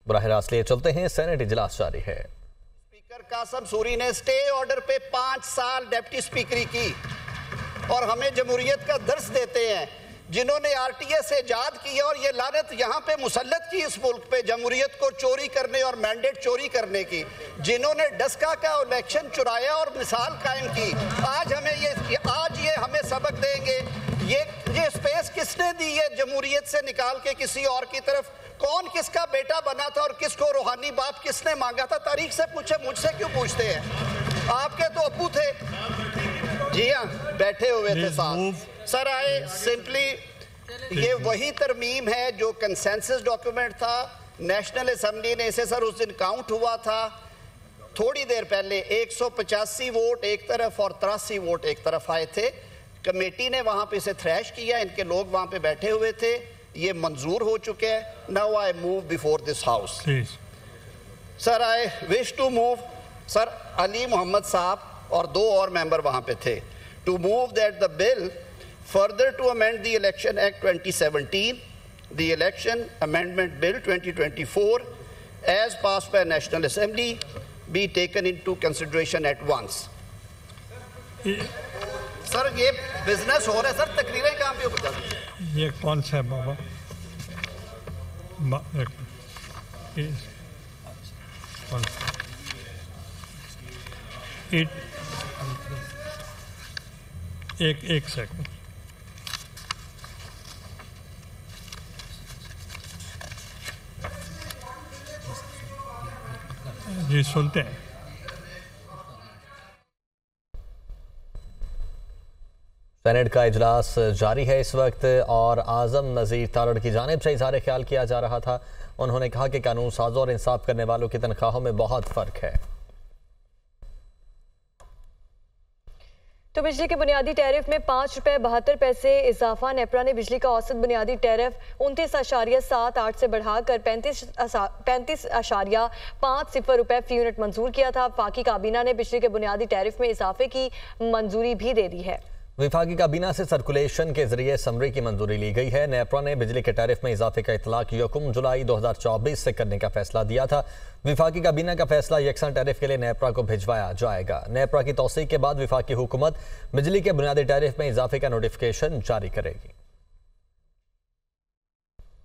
बराह रास्त लिए चलते हैं, सेनेट इजलास जारी है। स्पीकर कासम सूरी ने स्टे ऑर्डर पे 5 साल डिप्टी स्पीकरी की और हमें जमहूरियत का दर्स देते हैं। जिन्होंने आरटीए से इजाद की और ये लानत यहाँ पे मुसल्लत की इस मुल्क पे जमहूरियत को चोरी करने और मैंडेट चोरी करने की, जिन्होंने डस्का का इलेक्शन चुराया और मिसाल कायम की, आज ये हमें सबक देंगे। ये स्पेस किसने दी है जमहूरियत से निकाल के किसी और की तरफ? कौन किसका बेटा बना था और किसको रूहानी बाप किसने मांगा था? तारीख से पूछे, मुझसे क्यों पूछते हैं? आपके तो अप्पू थे। जी हाँ, बैठे हुए थे साथ। सर आए सिंपली ये वही तरमीम है जो कंसेंसस डॉक्यूमेंट था। नेशनल असेंबली ने इसे सर उस दिन काउंट हुआ था थोड़ी देर पहले, 185 वोट एक तरफ और 83 वोट एक तरफ आए थे। कमेटी ने वहां पे इसे थ्रैश किया, इनके लोग वहां पे बैठे हुए थे, ये मंजूर हो चुके हैं। Now I move before this house. Sir I wish to move, sir Ali Mohammad साहब और 2 और मेंबर वहां पे थे, to move that the bill further to amend the Election Act 2017, the Election Amendment Bill 2024 as passed by National Assembly be taken into consideration at once. Sir ये business हो रहा है सर, तकरीरें कहाँ पे ऊपर जाती हैं? ये कौन सा है बाबा? एक सेकंड, जी सुनते हैं। सेनेट का इजलास जारी है इस वक्त और आजम नज़ीर तारड़ की जानिब से इजहार ख्याल किया जा रहा था। उन्होंने कहा कि कानून साजों और इंसाफ करने वालों की तनख्वाहों में बहुत फ़र्क है। तो बिजली के बुनियादी टैरिफ में 5 रुपये 72 पैसे इजाफा। नेपरा ने बिजली का औसत बुनियादी टैरिफ 29.78 से बढ़ाकर 35.50 रुपये फी यूनिट मंजूर किया था। वफाकी काबीना ने बिजली के बुनियादी टैरिफ में इजाफे की मंजूरी भी दे दी है। वफाकी काबीना से सर्कुलेशन के जरिए समरी की मंजूरी ली गई है। नेपरा ने बिजली के टैरिफ में इजाफे का इतलाक 1 जुलाई 2024 से करने का फैसला दिया था। वफाकी काबीना का फैसला यकसा टैरिफ के लिए नेपरा को भिजवाया जाएगा। नेपरा की तौसीक के बाद वफाकी हुकूमत बिजली के बुनियादी टैरिफ में इजाफे का नोटिफिकेशन जारी करेगी।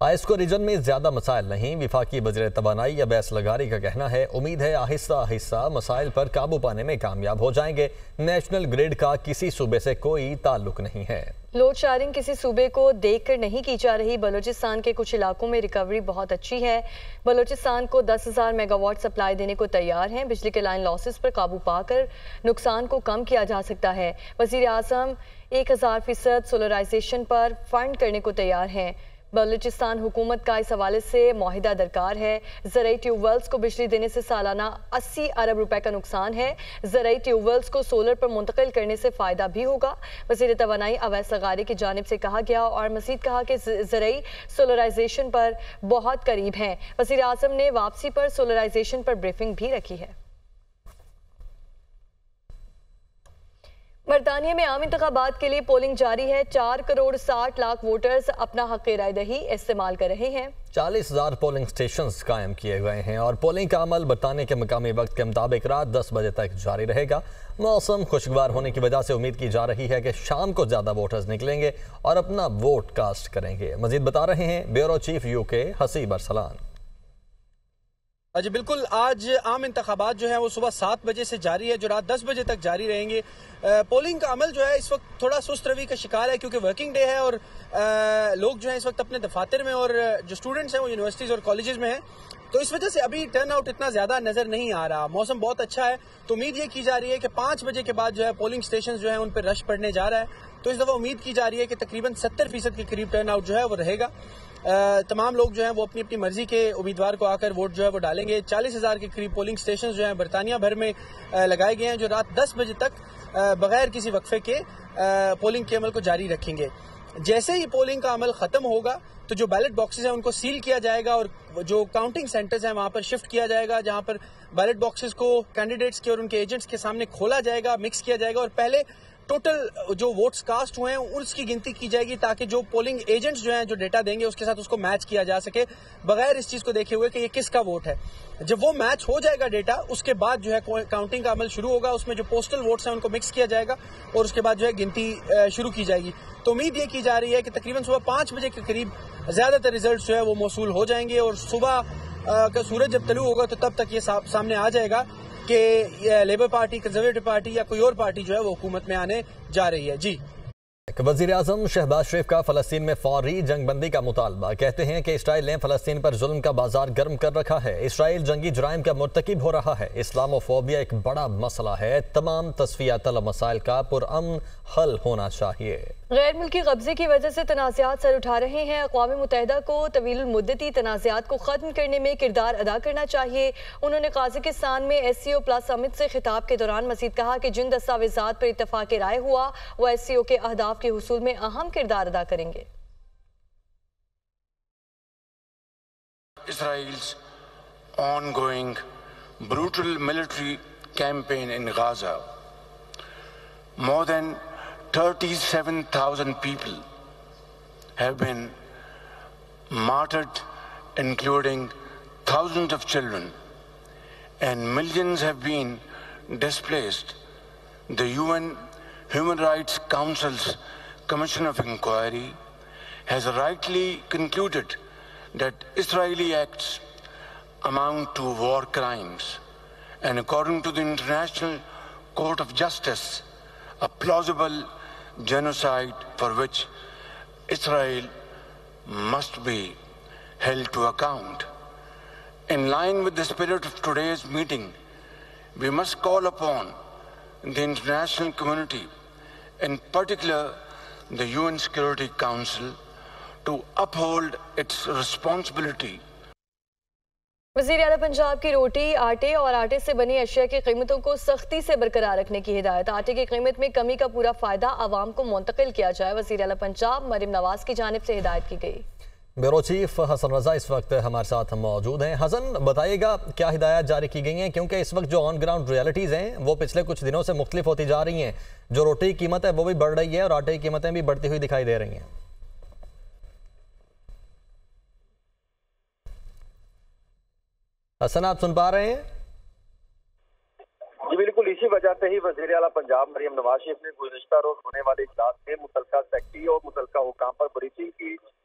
आइस्को रीजन में ज्यादा मसाइल नहीं, वफाकी वज़ीर तवानाई अब्बास लगारी का कहना है। उम्मीद है आहिस्ता आहिस्ता मसाइल पर काबू पाने में कामयाब हो जाएंगे। नेशनल ग्रिड का किसी सूबे से कोई ताल्लुक नहीं है। लोड शेयरिंग किसी सूबे को देखकर नहीं की जा रही। बलूचिस्तान के कुछ इलाकों में रिकवरी बहुत अच्छी है। बलूचिस्तान को 10,000 मेगावाट सप्लाई देने को तैयार हैं। बिजली के लाइन लॉसेस पर काबू पाकर नुकसान को कम किया जा सकता है। वज़ीर आज़म 1000% सोलराइजेशन पर फंड करने को तैयार हैं। बलूचिस्तान हुकूमत का इस हवाले से मुआहिदा दरकार है। ज़राई ट्यूबवेल्स को बिजली देने से सालाना 80 अरब रुपए का नुकसान है। ज़राई ट्यूबवेल्स को सोलर पर मुंतकिल करने से फ़ायदा भी होगा। वज़ीर तवानाई अब्बास लगारी की जानिब से कहा गया और मज़ीद कहा कि ज़राई सोलराइजेशन पर बहुत करीब हैं। वज़ीर आज़म ने वापसी पर सोलराइजेशन पर ब्रीफिंग भी रखी है। बरतानिया में आम इंतखाबात के लिए पोलिंग जारी है। 4 करोड़ 60 लाख वोटर्स अपना हक़ राय दही इस्तेमाल कर रहे हैं। 40,000 पोलिंग स्टेशंस कायम किए गए हैं और पोलिंग का अमल बरतानिया के मकामी वक्त के मुताबिक रात 10 बजे तक जारी रहेगा। मौसम खुशगवार होने की वजह से उम्मीद की जा रही है कि शाम को ज़्यादा वोटर्स निकलेंगे और अपना वोट कास्ट करेंगे। मजीद बता रहे हैं bureau chief UK Haseeb Arsalan. जी बिल्कुल, आज आम इंतखाबात जो है वो सुबह 7 बजे से जारी है, जो रात 10 बजे तक जारी रहेंगे। पोलिंग का अमल जो है इस वक्त थोड़ा सुस्त रवि का शिकार है क्योंकि वर्किंग डे है और लोग जो है इस वक्त अपने दफातर में और जो स्टूडेंट्स हैं वो यूनिवर्सिटीज़ और कॉलेजेस में हैं, तो इस वजह से अभी टर्न आउट इतना ज्यादा नजर नहीं आ रहा। मौसम बहुत अच्छा है तो उम्मीद ये की जा रही है कि 5 बजे के बाद जो है पोलिंग स्टेशन जो है उन पर रश पड़ने जा रहा है। तो इस दफा उम्मीद की जा रही है कि तकरीबन 70% के करीब टर्न आउट जो है वो रहेगा। तमाम लोग जो हैं वो अपनी अपनी मर्जी के उम्मीदवार को आकर वोट जो है वो डालेंगे। 40,000 के करीब पोलिंग स्टेशन जो हैं बरतानिया भर में लगाए गए हैं, जो रात 10 बजे तक बगैर किसी वक्फे के पोलिंग के अमल को जारी रखेंगे। जैसे ही पोलिंग का अमल खत्म होगा तो जो बैलेट बॉक्सेस हैं उनको सील किया जाएगा और जो काउंटिंग सेंटर्स हैं वहां पर शिफ्ट किया जाएगा, जहां पर बैलेट बॉक्सेस को कैंडिडेट्स के और उनके एजेंट्स के सामने खोला जाएगा, मिक्स किया जाएगा और पहले टोटल जो वोट्स कास्ट हुए हैं उसकी गिनती की जाएगी, ताकि जो पोलिंग एजेंट्स जो हैं जो डेटा देंगे उसके साथ उसको मैच किया जा सके, बगैर इस चीज को देखे हुए कि ये किसका वोट है। जब वो मैच हो जाएगा डेटा, उसके बाद जो है काउंटिंग का अमल शुरू होगा। उसमें जो पोस्टल वोट्स हैं उनको मिक्स किया जाएगा और उसके बाद जो है गिनती शुरू की जाएगी। तो उम्मीद ये की जा रही है कि तकरीबन सुबह 5 बजे के करीब ज्यादातर रिजल्ट जो है वो मौसूल हो जाएंगे, और सुबह का सूरज जब तलू होगा तो तब तक ये सामने आ जाएगा कि लेबर पार्टी, कंजर्वेटिव पार्टी या कोई और पार्टी जो है वो हुकूमत में आने जा रही है। जी, वज़ीर आज़म शहबाज शरीफ का फलस्तीन में फौरी जंगबंदी का मुतालबा। कहते हैं कि इसराइल ने फलस्तीन पर जुल्म का बाजार गर्म कर रखा है। इसराइल जंगी जुराइम का मुर्तकिब हो रहा है। इस्लामोफोबिया एक बड़ा मसला है। तमाम तस्फिया तलब मसाइल का पुरअमन हल होना चाहिए। गैर मुल्की कब्जे की वजह से तनाज़ात सर उठा रहे हैं। अक़वाम मुत्तहिदा को तवील मुद्दती तनाज़ात को ख़त्म करने में किरदार अदा करना चाहिए। उन्होंने काज़ाकिस्तान में SCO प्लस समिट से खिताब के दौरान मज़ीद कहा कि जिन दस्तावेज़ात पर इत्तफ़ाक़ राय हुआ वो SCO के अहदाफ के हुसूल में अहम किरदार अदा करेंगे। Israel's ongoing brutal military campaign in Gaza. More than 37,000 people have been martyred, including thousands of children, and millions have been displaced. The UN Human Rights Council's Commission of Inquiry has rightly concluded that Israeli acts amount to war crimes, and according to the International Court of Justice, a plausible genocide for which Israel must be held to account. In line with the spirit of today's meeting, we must call upon the international community, in particular the UN Security Council, to uphold its responsibility. वज़ीर आला पंजाब की रोटी, आटे और आटे से बनी अशिया की कीमतों को सख्ती से बरकरार रखने की हिदायत। आटे की कीमत में कमी का पूरा फायदा आवाम को मुंतकिल किया जाए। वज़ीर आला पंजाब मरियम नवाज की जानिब से हिदायत की गई। ब्यूरो चीफ हसन रजा इस वक्त हमारे साथ मौजूद हैं। हसन, बताइएगा क्या हिदायत जारी की गई हैं, क्योंकि इस वक्त जो ऑन ग्राउंड रियलिटीज़ हैं वो पिछले कुछ दिनों से मुख्तलिफ होती जा रही हैं। जो रोटी की कीमत है वो भी बढ़ रही है और आटे की कीमतें भी बढ़ती हुई दिखाई दे रही हैं। हसन, आप सुन पा रहे हैं? जी बिल्कुल, इसी वजह से ही वज़ीर आला पंजाब मरियम नवाज शरीफ ने गुज़िश्ता रोज होने वाले इजलास में मुतलका सेक्रेटरी और मुतलका हुकाम पर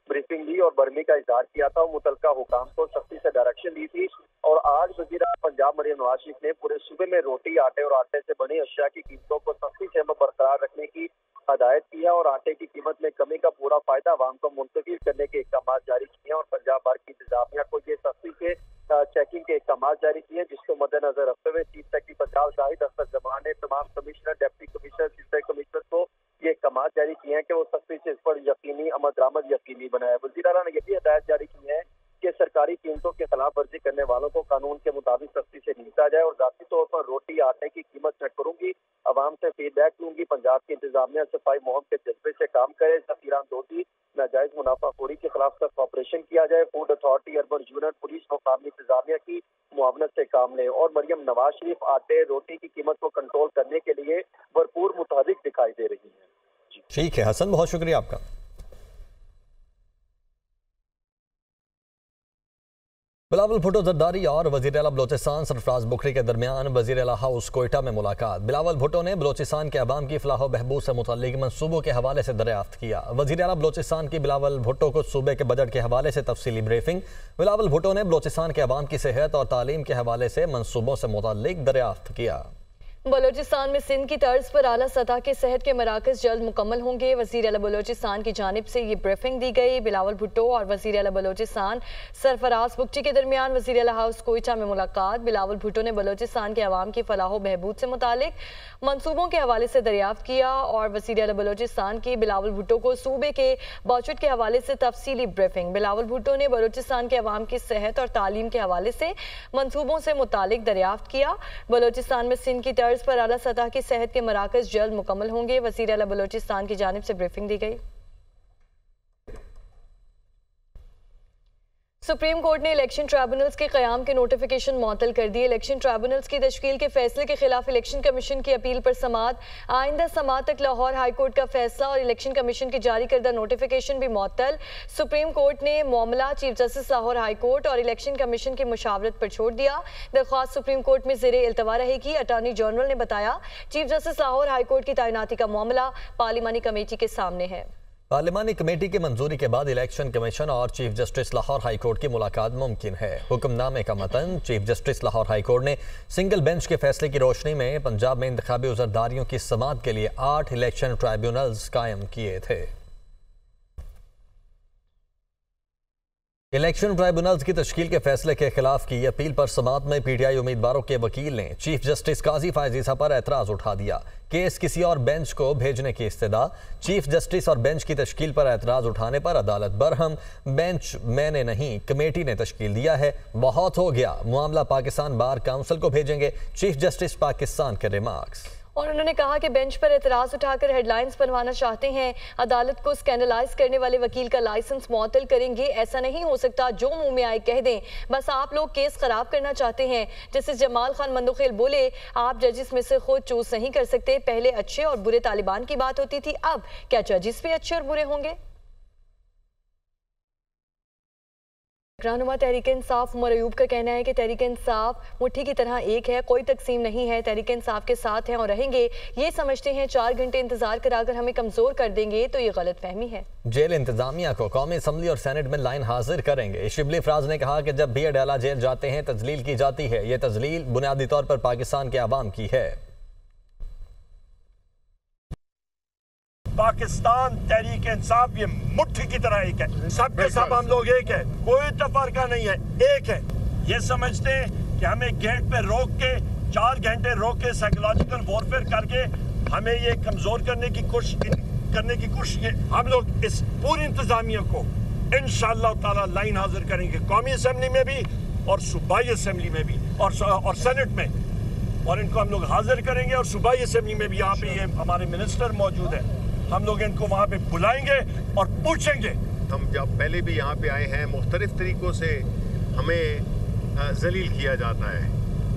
ब्रीफिंग दी और बर्मी का इजहार किया था। मुतलका हुकाम को सख्ती से डायरेक्शन दी थी और आज वज़ीर आला पंजाब मरियम नवाज शरीफ ने पूरे सूबे में रोटी, आटे और आटे से बनी अशिया की कीमतों को सख्ती से बरकरार रखने की हदायत की है और आटे की कीमत में कमी का पूरा फायदा आवाम को मुंतकिल करने के इक़दाम जारी किए हैं और पंजाब भर की इंतजामिया को ये सख्ती से चेकिंग के इक़दाम जारी किए, जिसको मद्देनजर रखते हुए चीफ सेक्रेटरी पंजाब शाहिद अख्तर जमान ने तमाम commissioner, deputy commissioner, district commissioner को ये इक़दाम जारी किए हैं कि वो सख्ती से इस पर यकीनी अमल दरामद यकीनी बनाए। वज़ीर आला ने ये भी हिदायत जारी की है कि सरकारी कीमतों के खिलाफ वर्जी करने वालों को कानून के मुताबिक सख्ती से नीचा जाए और जाती तौर पर रोटी, आटे की कीमत चेक करूंगी, आवाम से फीडबैक लूंगी। पंजाब की इंतजामिया सफाई मुहिम के जज्बे से काम करे। सफीरान दोधी, नाजायज मुनाफाखोरी के खिलाफ सख्त ऑपरेशन किया जाए। Food authority, urban unit, police, मकामी इंतजामिया की मुआवनत से काम ले और मरियम नवाज शरीफ आटे, रोटी की कीमत को कंट्रोल करने के लिए भरपूर मुतहरिक दिखाई दे रही है। ठीक है हसन, बहुत शुक्रिया आपका। बिलावल भुट्टो जरदारी और वज़ीर आला बलोचिस्तान सरफराज बुखरी के दरमियान वज़ीर आला हाउस कोयटा में मुलाकात। बिलावल भुट्टो ने बलोचिस्तान के अवाम की फलाह बहबूद से मुतल्लिक मंसूबों के हवाले से दरियाफ्त किया। वज़ीर आला बलोचिस्तान की बिलावल भुट्टो को सूबे के बजट के हवाले से तफसीली ब्रीफिंग। बिलावल भुट्टो ने बलोचिस्तान के अवाम की सेहत और तालीम के हवाले से मंसूबों से मुतल्लिक दरियाफ्त किया। बलोचिस्तान में सिंध की तर्ज पर आला सतह के सेहत के मराकज़ जल्द मुकम्मल होंगे। वज़ीर आला बलोचिस्तान की जानिब से ये ब्रीफिंग दी गई। बिलावल भुट्टो और वज़ीर आला बलोचिस्तान सरफराज बुखरी के दरमियान वज़ीर आला हाउस कोयटा में मुलाकात। बिलावल भुट्टो ने बलोचिस्तान के अवाम की फलाह बहबूद से मुतालिक मंसूबों के हवाले से दरियाफ्त किया और वज़ीर आला बलोचिस्तान की बिलावल भुट्टो को सूबे के बजट के हवाले से तफसीली ब्रीफिंग। बिलावल भुट्टो ने बलोचिस्तान के अवाम की सेहत और तालीम के हवाले से मंसूबों से मुतालिक दरियाफ्त किया। बलोचिस्तान में सिंध की तर्ज पर आला सतह की सेहत के मराकज़ जल्द मुकम्मल होंगे। वज़ीर आला बलोचिस्तान की जानिब से ब्रीफिंग दी गई। सुप्रीम कोर्ट ने इलेक्शन ट्राइब्यूनल्स के क़याम के नोटिफिकेशन मुअत्तल कर दिए। इलेक्शन ट्राइब्यूनल्स की तश्कील के फैसले के खिलाफ इलेक्शन कमीशन की अपील पर समाअत, आइंदा समाअत तक लाहौर हाई कोर्ट का फैसला और इलेक्शन कमीशन की जारी करदा नोटिफिकेशन भी मुअत्तल। सुप्रीम कोर्ट ने मामला chief justice Lahore high court और इलेक्शन कमीशन की मुशावरत पर छोड़ दिया। दरख्वास्त सुप्रीम कोर्ट में ज़ेरे इल्तवा रहेगी। अटॉर्नी जनरल ने बताया chief justice Lahore high court की तैनाती का मामला पार्लिमानी कमेटी के सामने है। पार्लिमानी कमेटी की मंजूरी के बाद इलेक्शन कमीशन और chief justice Lahore high court की मुलाकात मुमकिन है। हुक्मनामे का मतन chief justice Lahore high court ने सिंगल बेंच के फैसले की रोशनी में पंजाब में इंतखाबी उज़रदारियों की समाअत के लिए 8 इलेक्शन ट्राइब्यूनल्स कायम किए थे। इलेक्शन ट्राइब्यूनल्स की तश्कील के फैसले के खिलाफ की अपील पर समाअत में पीटीआई उम्मीदवारों के वकील ने चीफ जस्टिस काजी फायज ईसा पर एतराज उठा दिया। केस किसी और बेंच को भेजने की इस्तदा। चीफ जस्टिस और बेंच की तश्कील पर एतराज उठाने पर अदालत बरहम। बेंच मैंने नहीं कमेटी ने तश्कील दिया है, बहुत हो गया, मामला पाकिस्तान बार काउंसिल को भेजेंगे। चीफ जस्टिस पाकिस्तान के रिमार्क्स। और उन्होंने कहा कि बेंच पर एतराज उठाकर हेडलाइंस बनवाना चाहते हैं, अदालत को स्कैंडलाइज करने वाले वकील का लाइसेंस मुअत्तल करेंगे। ऐसा नहीं हो सकता जो मुंह में आए कह दें, बस आप लोग केस खराब करना चाहते हैं। जस्टिस जमाल खान मंदोखेल बोले आप जजिस में से खुद चूज नहीं कर सकते। पहले अच्छे और बुरे तालिबान की बात होती थी, अब क्या जजिस भी अच्छे और बुरे होंगे? रहनुमा तहरीक इंसाफ उमर अयूब का कहना है कि तहरीक इंसाफ मुट्ठी की तरह एक है, कोई तकसीम नहीं है। तहरीक इंसाफ के साथ हैं और रहेंगे। ये समझते हैं 4 घंटे इंतजार कराकर हमें कमजोर कर देंगे तो ये गलत फहमी है। जेल इंतजामिया को कौमी असम्बली और सेनेट में लाइन हाजिर करेंगे। शिबली फराज ने कहा कि जब भी अडाला जेल जाते हैं तजलील की जाती है। ये तजलील बुनियादी तौर पर पाकिस्तान के अवाम की है। पाकिस्तान तहरीक इंसाफ ये मुट्ठी की तरह एक है, सबके सब हम लोग एक है, कोई तफरका नहीं है, एक है। ये समझते हैं कि हमें गेट पे रोक के 4 घंटे रोक के साइकोलॉजिकल वॉरफेयर करके हमें ये कमजोर करने की कोशिश हम लोग इस पूरी इंतजामिया को इंशाअल्लाह ताला लाइन हाजिर करेंगे, कौमी असम्बली में भी और सूबाई असम्बली में भी और सेनेट में, और इनको हम लोग हाजिर करेंगे। और सूबाई असम्बली में भी यहाँ पे ये हमारे मिनिस्टर मौजूद है, हम लोग इनको वहाँ पे बुलाएंगे और पूछेंगे। हम जब पहले भी यहाँ पे आए हैं, मुख्तलिफ तरीकों से हमें जलील किया जाता है,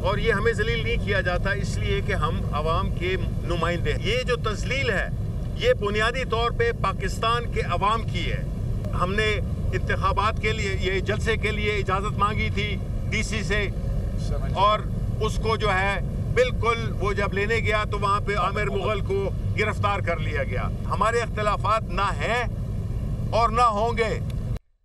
और ये हमें जलील नहीं किया जाता इसलिए कि हम आवाम के नुमाइंदे हैं। ये जो तजलील है ये बुनियादी तौर पे पाकिस्तान के अवाम की है। हमने इंतखाबात के लिए, ये जलसे के लिए इजाज़त मांगी थी DC से, और उसको जो है बिल्कुल वो जब लेने गया तो वहाँ पे आमिर मुगल को गिरफ्तार कर लिया गया। हमारे इख्तिलाफात ना हैं और ना होंगे।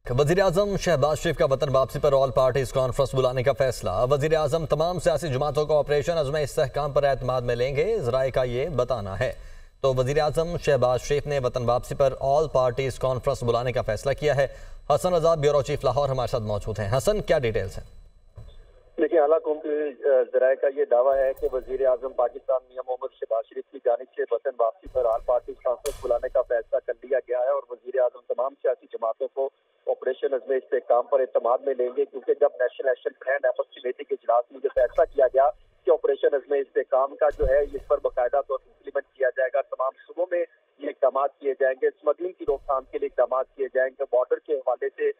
वज़ीर आज़म शहबाज शरीफ का वतन वापसी पर ऑल पार्टीज कॉन्फ्रेंस बुलाने का फैसला। वज़ीर आज़म तमाम सियासी जमातों को ऑपरेशन अज़्म इस्तेहकाम पर एतमाद में लेंगे, ज़राए का ये बताना है। तो वज़ीर आज़म शहबाज शरीफ ने वतन वापसी पर ऑल पार्टीज कॉन्फ्रेंस बुलाने का फैसला किया है। हसन रज़ा ब्यूरो चीफ लाहौर हमारे साथ मौजूद हैं। हसन, क्या डिटेल्स हैं? देखिए, हालांकि जराये का ये दावा है कि वजीर आजम पाकिस्तान मियां मोहम्मद शहबाज शरीफ की जानिब से वतन वापसी पर ऑल पार्टी कॉन्फ्रेंस बुलाने का फैसला कर लिया गया है, और वजीर आजम तमाम सियासी जमातों को ऑपरेशन अज़्म इस्तेहकाम पर एतमाद में लेंगे, क्योंकि जब national action plan efforts committee के इजलास में जो फैसला किया गया कि ऑपरेशन अज़्म इस्तेहकाम का जो है इस पर बाकायदा तौर पर इम्प्लीमेंट किया जाएगा, तमाम सूबों में ये इकदाम किए जाएंगे, स्मगलिंग की रोकथाम के लिए इकदाम किए जाएंगे, बॉर्डर के हवाले से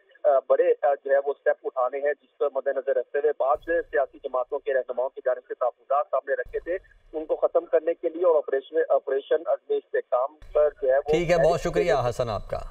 बड़े जो है वो स्टेप उठाने हैं, जिसको मद्देनजर रखते हुए बाद सियासी जमातों के रहनुमाओं की जानिब से तहफ़्फ़ुज़ात सामने रखे थे, उनको खत्म करने के लिए और ऑपरेशन अज़्म इस्तेहकाम पर जो है वो। ठीक है, बहुत शुक्रिया हसन आपका।